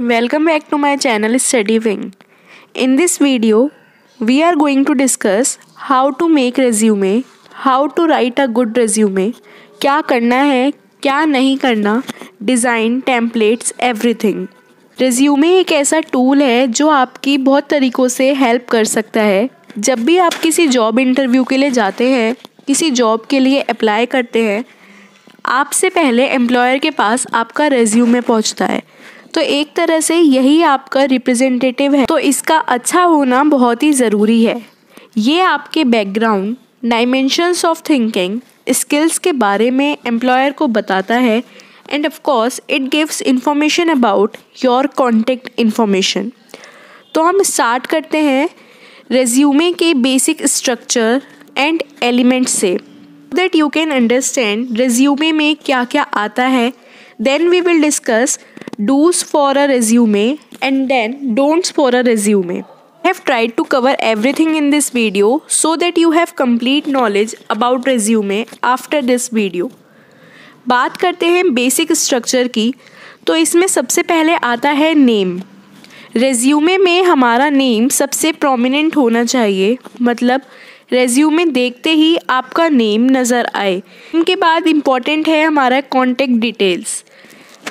welcome back to my channel Study Wing. In this video, we are going to discuss how to make resume, how to write a good resume, क्या करना है, क्या नहीं करना, design, templates, everything. Resume एक ऐसा tool है जो आपकी बहुत तरीक़ों से हेल्प कर सकता है। जब भी आप किसी जॉब इंटरव्यू के लिए जाते हैं, किसी जॉब के लिए अप्लाई करते हैं, आपसे पहले एम्प्लॉयर के पास आपका रेज्यूमे पहुंचता है, तो एक तरह से यही आपका रिप्रेजेंटेटिव है। तो इसका अच्छा होना बहुत ही ज़रूरी है। ये आपके background, dimensions of thinking, skills के बारे में एम्प्लॉयर को बताता है and of course it gives information about your contact information. तो हम स्टार्ट करते हैं रेज्यूमे के बेसिक स्ट्रक्चर एंड एलिमेंट्स से, that you can understand resume में क्या क्या आता है। Then we will discuss do's for a resume and then don'ts for a resume. I have tried to cover everything in this video so that you have complete knowledge about resume after this video. बात करते हैं basic structure की, तो इसमें सबसे पहले आता है नेम। रेज्यूमे में हमारा नेम सबसे प्रोमिनेंट होना चाहिए, मतलब रेज्यूमे देखते ही आपका नेम नज़र आए। इनके बाद इम्पॉर्टेंट है हमारा कॉन्टैक्ट डिटेल्स।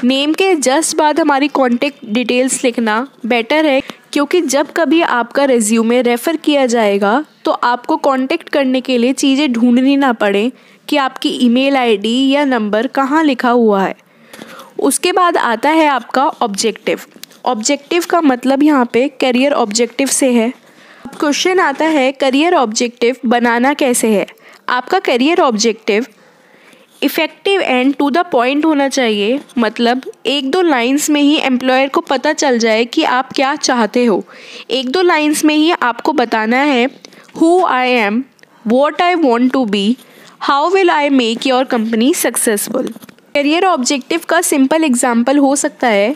नेम के जस्ट बाद हमारी कॉन्टैक्ट डिटेल्स लिखना बेटर है, क्योंकि जब कभी आपका रेज्यूमे रेफ़र किया जाएगा तो आपको कांटेक्ट करने के लिए चीज़ें ढूंढनी ना पड़े कि आपकी ईमेल आईडी या नंबर कहाँ लिखा हुआ है। उसके बाद आता है आपका ऑब्जेक्टिव। ऑब्जेक्टिव का मतलब यहाँ पे करियर ऑब्जेक्टिव से है। क्वेश्चन आता है करियर ऑब्जेक्टिव बनाना कैसे है। आपका career objective effective and to the point होना चाहिए, मतलब एक दो लाइंस में ही एम्प्लॉयर को पता चल जाए कि आप क्या चाहते हो। एक दो लाइंस में ही आपको बताना है who I am, what I want to be, how will I make your company successful. Career objective का सिंपल एग्जाम्पल हो सकता है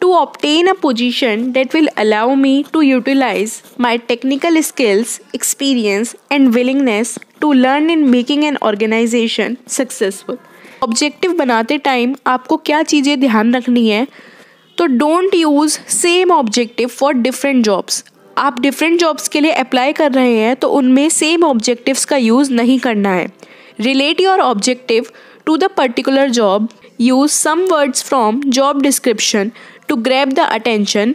to obtain a position that will allow me to utilize my technical skills, experience and willingness to learn in making an organization successful. Objective बनाते time आपको क्या चीज़ें ध्यान रखनी है, तो don't use same objective for different jobs. आप different jobs के लिए अप्लाई कर रहे हैं तो उनमें सेम ऑब्जेक्टिव्स का यूज़ नहीं करना है। Relate your objective to the particular job, use some words from job description to grab the attention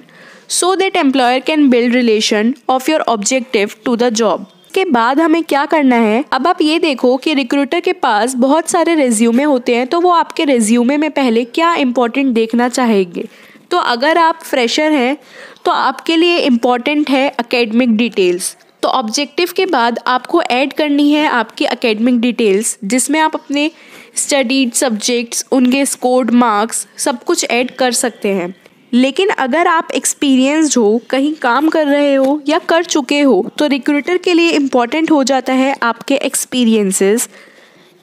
so that employer can build relation of your objective to the job. के बाद हमें क्या करना है, अब आप ये देखो कि रिक्रूटर के पास बहुत सारे रेज्यूमे होते हैं, तो वो आपके रेज्यूमे में पहले क्या इंपॉर्टेंट देखना चाहेंगे। तो अगर आप फ्रेशर हैं तो आपके लिए इम्पॉर्टेंट है एकेडमिक डिटेल्स। तो ऑब्जेक्टिव के बाद आपको ऐड करनी है आपकी एकेडमिक डिटेल्स, जिसमें आप अपने स्टडीड सब्जेक्ट्स, उनके स्कोर्ड मार्क्स सब कुछ ऐड कर सकते हैं। लेकिन अगर आप एक्सपीरियंस्ड हो, कहीं काम कर रहे हो या कर चुके हो, तो रिक्रूटर के लिए इम्पॉर्टेंट हो जाता है आपके experiences,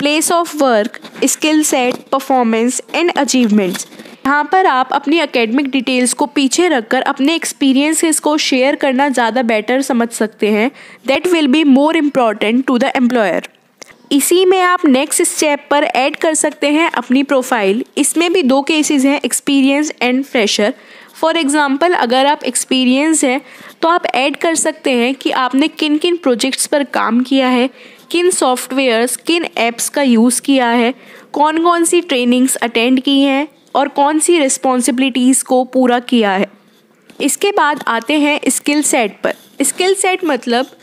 place of work, skill set, performance and achievements. यहाँ पर आप अपनी एकेडमिक डिटेल्स को पीछे रखकर अपने एक्सपीरियंसेस को शेयर करना ज़्यादा बेटर समझ सकते हैं। That will be more important to the employer. इसी में आप नेक्स्ट स्टेप पर ऐड कर सकते हैं अपनी प्रोफाइल। इसमें भी दो केसेस हैं, experience and fresher. For example अगर आप एक्सपीरियंस हैं तो आप ऐड कर सकते हैं कि आपने किन किन प्रोजेक्ट्स पर काम किया है, किन सॉफ्टवेयर्स, किन ऐप्स का यूज़ किया है, कौन कौन सी ट्रेनिंग्स अटेंड की हैं और कौन सी रिस्पॉन्सिबिलिटीज़ को पूरा किया है। इसके बाद आते हैं स्किल सेट पर। स्किल सेट मतलब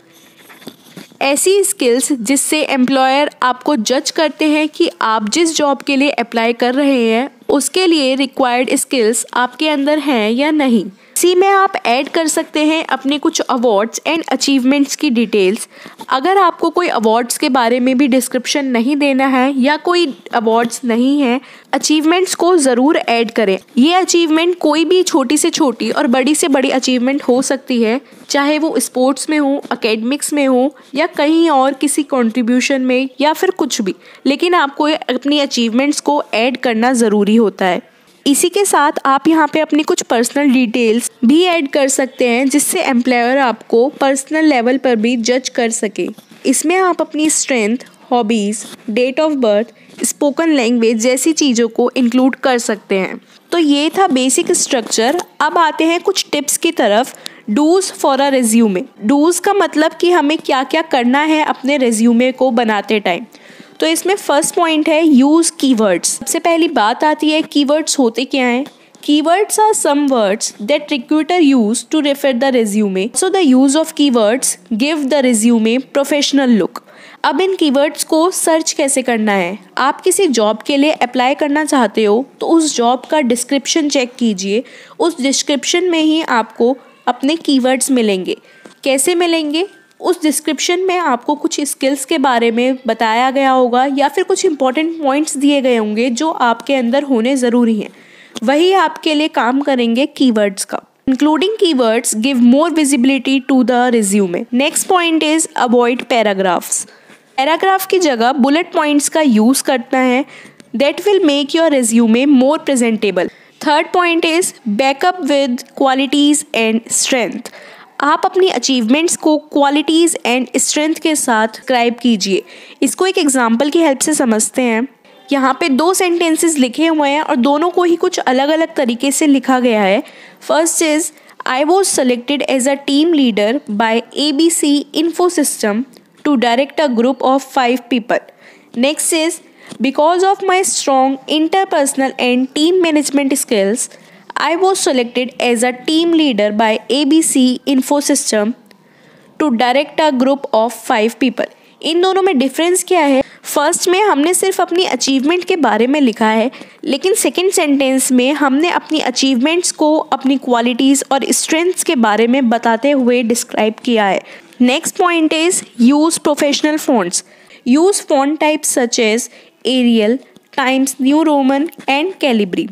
ऐसी स्किल्स जिससे एम्प्लॉयर आपको जज करते हैं कि आप जिस जॉब के लिए अप्लाई कर रहे हैं उसके लिए रिक्वायर्ड स्किल्स आपके अंदर हैं या नहीं। इसी में आप ऐड कर सकते हैं अपने कुछ अवार्ड्स एंड अचीवमेंट्स की डिटेल्स। अगर आपको कोई अवार्ड्स के बारे में भी डिस्क्रिप्शन नहीं देना है या कोई अवार्ड्स नहीं है, अचीवमेंट्स को ज़रूर ऐड करें। ये अचीवमेंट कोई भी छोटी से छोटी और बड़ी से बड़ी अचीवमेंट हो सकती है, चाहे वो स्पोर्ट्स में हो, एकेडमिक्स में हो या कहीं और किसी कंट्रीब्यूशन में या फिर कुछ भी, लेकिन आपको अपनी अचीवमेंट्स को ऐड करना ज़रूरी होता है। इसी के साथ आप यहाँ पे अपनी कुछ पर्सनल डिटेल्स भी ऐड कर सकते हैं, जिससे एम्प्लॉयर आपको पर्सनल लेवल पर भी जज कर सके। इसमें आप अपनी strength, hobbies, date of birth, spoken language जैसी चीज़ों को इंक्लूड कर सकते हैं। तो ये था बेसिक स्ट्रक्चर। अब आते हैं कुछ टिप्स की तरफ। Do's for a resume. Do's का मतलब कि हमें क्या क्या करना है अपने रेज्यूमे को बनाते टाइम। तो इसमें फर्स्ट पॉइंट है यूज़ कीवर्ड्स। सबसे पहली बात आती है कीवर्ड्स होते क्या हैं। Keywords are some words that recruiter use to refer the resume. So the use of keywords give the resume professional look. अब इन कीवर्ड्स को सर्च कैसे करना है। आप किसी जॉब के लिए अप्लाई करना चाहते हो तो उस जॉब का डिस्क्रिप्शन चेक कीजिए। उस डिस्क्रिप्शन में ही आपको अपने कीवर्ड्स मिलेंगे। कैसे मिलेंगे? उस डिस्क्रिप्शन में आपको कुछ स्किल्स के बारे में बताया गया होगा या फिर कुछ इंपॉर्टेंट पॉइंट्स दिए गए होंगे जो आपके अंदर होने ज़रूरी हैं। वही आपके लिए काम करेंगे कीवर्ड्स का। Including keywords give more visibility to the resume. Next point is avoid paragraphs. Paragraph की जगह बुलेट पॉइंट्स का यूज़ करना है। That will make your resume more presentable. Third point is backup with qualities and strength. आप अपनी achievements को qualities and strength के साथ डिस्क्राइब कीजिए। इसको एक एग्जाम्पल की हेल्प से समझते हैं। यहाँ पे 2 सेंटेंसेस लिखे हुए हैं और दोनों को ही कुछ अलग अलग तरीके से लिखा गया है। First is I was selected as a team leader by ABC Infosystem to direct a group of 5 पीपल। Next is because of my strong interpersonal and team management skills I was selected as a team leader by ABC Infosystem to direct a group of 5 पीपल। इन दोनों में difference क्या है? First में हमने सिर्फ अपनी अचीवमेंट के बारे में लिखा है, लेकिन सेकंड सेंटेंस में हमने अपनी अचीवमेंट्स को अपनी क्वालिटीज़ और स्ट्रेंथ्स के बारे में बताते हुए डिस्क्राइब किया है। Next point is use professional fonts. Use font types such as Arial, Times New Roman and Calibri.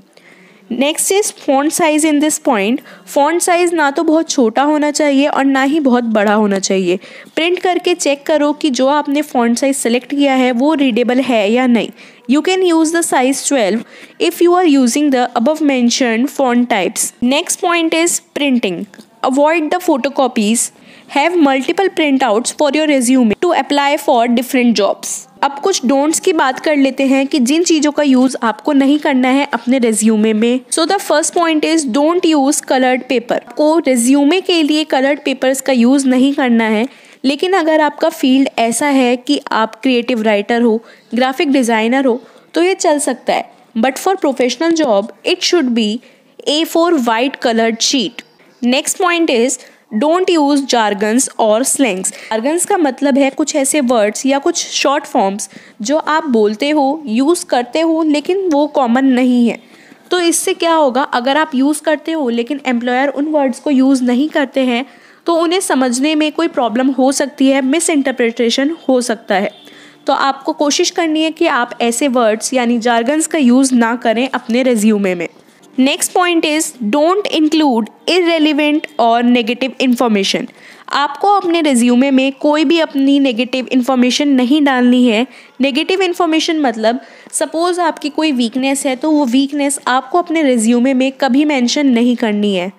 Next is font size. In this point font size ना तो बहुत छोटा होना चाहिए और ना ही बहुत बड़ा होना चाहिए। प्रिंट करके चेक करो कि जो आपने फॉन्ट साइज सेलेक्ट किया है वो रीडेबल है या नहीं। You can use the size 12 if you are using the above mentioned font types. Next point is printing. Avoid the photocopies. Have multiple print outs for your resume to apply for different jobs. अब कुछ don'ts की बात कर लेते हैं कि जिन चीज़ों का यूज़ आपको नहीं करना है अपने रेज्यूमे में। So the first point is don't use coloured paper. को रेज्यूमे के लिए कलर्ड पेपर्स का यूज़ नहीं करना है, लेकिन अगर आपका फील्ड ऐसा है कि आप क्रिएटिव राइटर हो, ग्राफिक डिज़ाइनर हो तो ये चल सकता है। But for professional job it should be A4 white coloured sheet. Next point is don't use jargons और स्लैंग्स। जार्गन्स का मतलब है कुछ ऐसे वर्ड्स या कुछ शॉर्ट फॉर्म्स जो आप बोलते हो, यूज़ करते हो, लेकिन वो कॉमन नहीं है। तो इससे क्या होगा, अगर आप यूज़ करते हो लेकिन एम्प्लॉयर उन वर्ड्स को यूज़ नहीं करते हैं तो उन्हें समझने में कोई प्रॉब्लम हो सकती है, मिस इंटरप्रिटेशन हो सकता है। तो आपको कोशिश करनी है कि आप ऐसे वर्ड्स यानी जार्गन्स का यूज़ ना करें अपने रेज्यूमे में। Next point is don't include irrelevant और नेगेटिव इन्फॉर्मेशन। आपको अपने रेज्यूमे में कोई भी अपनी नेगेटिव इन्फॉर्मेशन नहीं डालनी है। नेगेटिव इन्फॉर्मेशन मतलब सपोज़ आपकी कोई वीकनेस है तो वो वीकनेस आपको अपने रेज्यूमे में कभी मेंशन नहीं करनी है,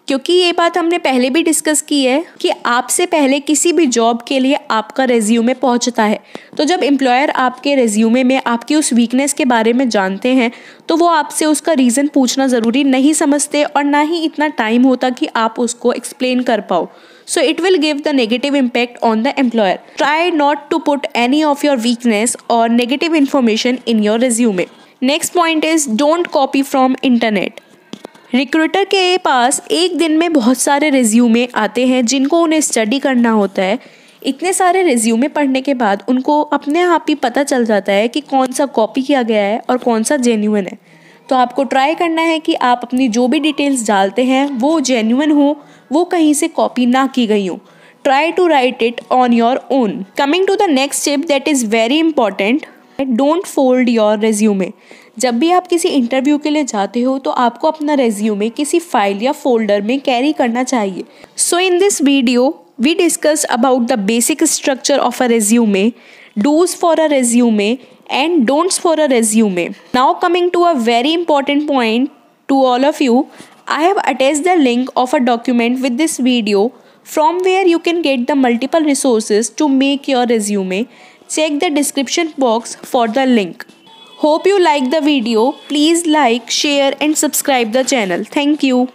क्योंकि ये बात हमने पहले भी डिस्कस की है कि आपसे पहले किसी भी जॉब के लिए आपका रेज्यूमे पहुंचता है। तो जब एम्प्लॉयर आपके रेज्यूमे में आपकी उस वीकनेस के बारे में जानते हैं तो वो आपसे उसका रीज़न पूछना ज़रूरी नहीं समझते और ना ही इतना टाइम होता कि आप उसको एक्सप्लेन कर पाओ। So it will give the negative impact on the employer. Try not to put any of your weakness or negative information in your resume. Next point is don't copy from internet. Recruiter के पास एक दिन में बहुत सारे resume आते हैं जिनको उन्हें स्टडी करना होता है। इतने सारे रिज्यूमे पढ़ने के बाद उनको अपने आप ही पता चल जाता है कि कौन सा कॉपी किया गया है और कौन सा जेन्युइन है। तो आपको ट्राई करना है कि आप अपनी जो भी डिटेल्स डालते हैं वो जेन्युइन हो, वो कहीं से कॉपी ना की गई हो। Try to write it on your own. Coming to the next step that is very important, don't fold your resume. जब भी आप किसी इंटरव्यू के लिए जाते हो तो आपको अपना रेज्यूमे किसी फाइल या फोल्डर में कैरी करना चाहिए। So in this video we discussed about the basic structure of a resume, do's for a resume and don'ts for a resume. Now coming to a very important point to all of you, I have attached the link of a document with this video from where you can get the multiple resources to make your resume. Check the description box for the link. Hope you like the video. Please like, share and subscribe the channel. Thank you.